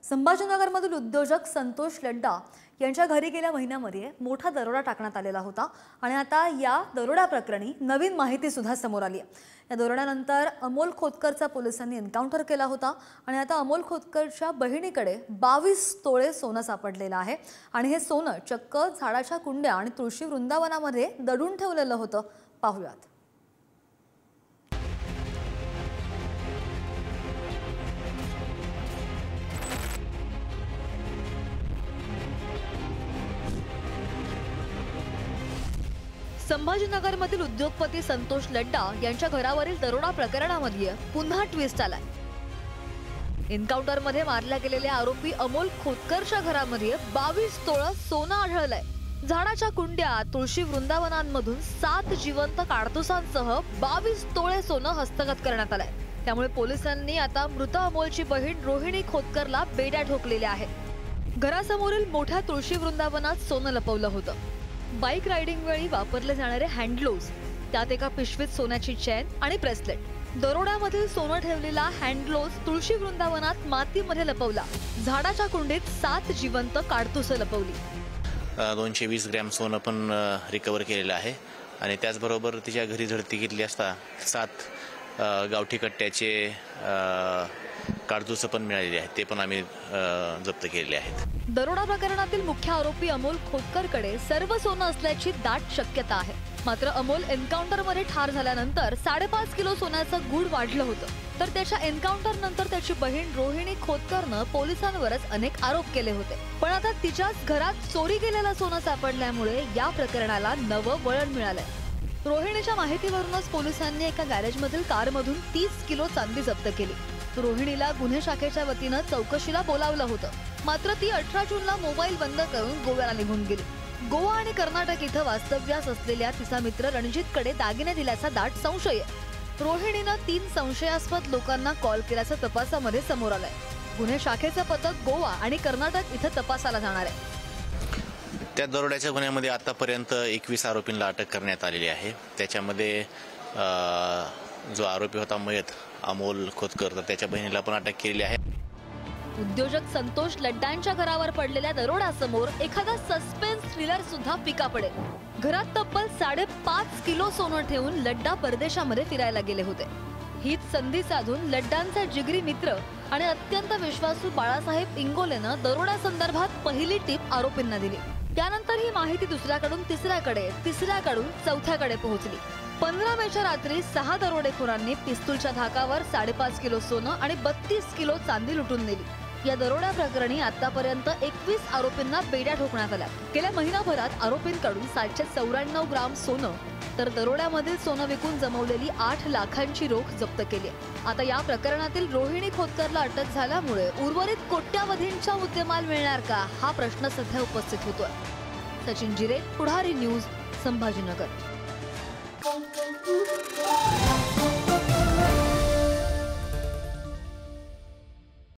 संभाजीनगरमधील उद्योजक संतोष लड्डा यांच्या घरी गेल्या महिन्यामध्ये मोठा दरोडा टाकण्यात आलेला होता आणि आता या दरोडा प्रकरणी नवीन माहिती सुद्धा समोर आली आहे। या दरोड्यानंतर अमोल खोतकरचा पोलिसांनी एन्काउंटर केला होता आणि आता अमोल खोतकरच्या बहिणीकडे 22 तोळे सोनं सापडलेलं आहे आणि हे सोनं चक्क झाडाच्या कुंड्या आणि तुळशी वृंदावनामध्ये दडून ठेवलेलं होतं। पाहूयात। संभाजीनगरमधील उद्योगपती संतोष लड्डा यांच्या घरावरील दरोडा प्रकरणामध्ये पुन्हा ट्विस्ट आलाय। एन्काउंटरमध्ये मारल्या गेलेल्या आरोपी अमोल खोतकरच्या घरामध्ये 22 तोळा सोनं आढळलंय। झाडाच्या कुंड्या, तुळशी वृंदावनांमधून 7 जिवंत काडतुसांसह 22 तोळे सोनं हस्तगत करण्यात आलंय। त्यामुळे पोलिसांनी आता मृत अमोलची बहीण रोहिणी खोतकरला बेड्या ठोकलेल्या आहेत। घरासमोरील मोठ्या तुळशी वृंदावनात सोनं लपवलं होतं। बाईक रायडिंग वेळी वापरले जाणारे हँडग्लोव्स, त्यात एका पिशवीत सोन्याची चेन आणि ब्रेसलेट। दरोड्यामधील सोनं ठेवलेला हँडग्लोव्स तुळशी वृंदावनात मातीमध्ये लपवला। झाडाच्या कुंडीत 7 जिवंत काडतुसं लपवली। 220 ग्रॅम सोनं पण रिकव्हर केलेलं आहे आणि त्याचबरोबर तिच्या घरी झडती घेतली असता 7 गावठी कट्ट्याचे काडतुसं पण मिळालेले आहेत, ते पण आम्ही जप्त केलेले आहेत। दरोडा प्रकरणातील मुख्य आरोपी अमोल खोतकरकडे सर्व सोनं असल्याची दाट शक्यता आहे। मात्र अमोल एन्काउंटरमध्ये ठार झाल्यानंतर 5.5 किलो सोन्याचं गूढ वाढलं होतं। तर त्याच्या एन्काउंटर नंतर त्याची बहीण रोहिणी खोतकरनं पोलिसांवरच अनेक आरोप केले होते। पण आता तिच्याच घरात चोरी केलेलं सोनं सापडल्यामुळे या प्रकरणाला नवं वळण मिळालंय। रोहिणीच्या माहितीवरूनच पोलिसांनी एका गॅरेजमधील कारमधून 30 किलो चांदी जप्त केली। रोहिणीला गुन्हे शाखेच्या वतीनं चौकशीला बोलावलं होतं, मात्र ती 18 जूनला मोबाईल बंद करून गोव्याला निघून गेली। गोवा आणि कर्नाटक इथं वास्तव्यास असलेल्या तिचा मित्र रणजितकडे दागिने दिल्याचा दाट संशय आहे। रोहिणीनं 3 संशयास्पद लोकांना कॉल केल्याचं तपासामध्ये समोर आलंय। गुन्हे शाखेचं पथक गोवा आणि कर्नाटक इथं तपासाला जाणार आहे। त्या दरोड्याच्या गुन्ह्यामध्ये आतापर्यंत 21 आरोपींना अटक करण्यात आलेली आहे। त्याच्यामध्ये जो आरोपी होता मयत अमोल खोतकर, तर त्याच्या बहिणीला पण अटक केलेली आहे। उद्योजक संतोष लड्डांच्या घरावर पडलेल्या दरोड्यासमोर एखादा सस्पेन्स थ्रिलर सुद्धा पिका पडेल। घरात तब्बल 5.5 किलो सोनं ठेवून लड्डा परदेशामध्ये फिरायला गेले होते। हीच संधी साधून लड्डांचा जिगरी मित्र आणि अत्यंत विश्वासू बाळासाहेब इंगोलेनं दरोड्यासंदर्भात पहिली टीप आरोपींना दिली। त्यानंतर ही माहिती दुसऱ्याकडून तिसऱ्याकडे, तिसऱ्याकडून चौथ्याकडे पोहोचली। 15 मेच्या रात्री 6 दरोडेखोरांनी पिस्तूलच्या धाकावर 5.5 किलो सोनं आणि 32 किलो चांदी लुटून नेली। या दरोडा प्रकरणी आतापर्यंत 21 आरोपींना बेड्या ठोकण्यात आल्या। गेल्या महिनाभरात आरोपींकडून 794 ग्राम सोनं तर दरोड्यामधील सोनं विकून जमवलेली 8 लाखांची रोख जप्त केली। आता या प्रकरणातील रोहिणी खोतकरला अटक झाल्यामुळे उर्वरित कोट्यावधींचा मुद्देमाल मिळणार का, हा प्रश्न सध्या उपस्थित होतोय। सचिन जिरे, पुढारी न्यूज, संभाजीनगर।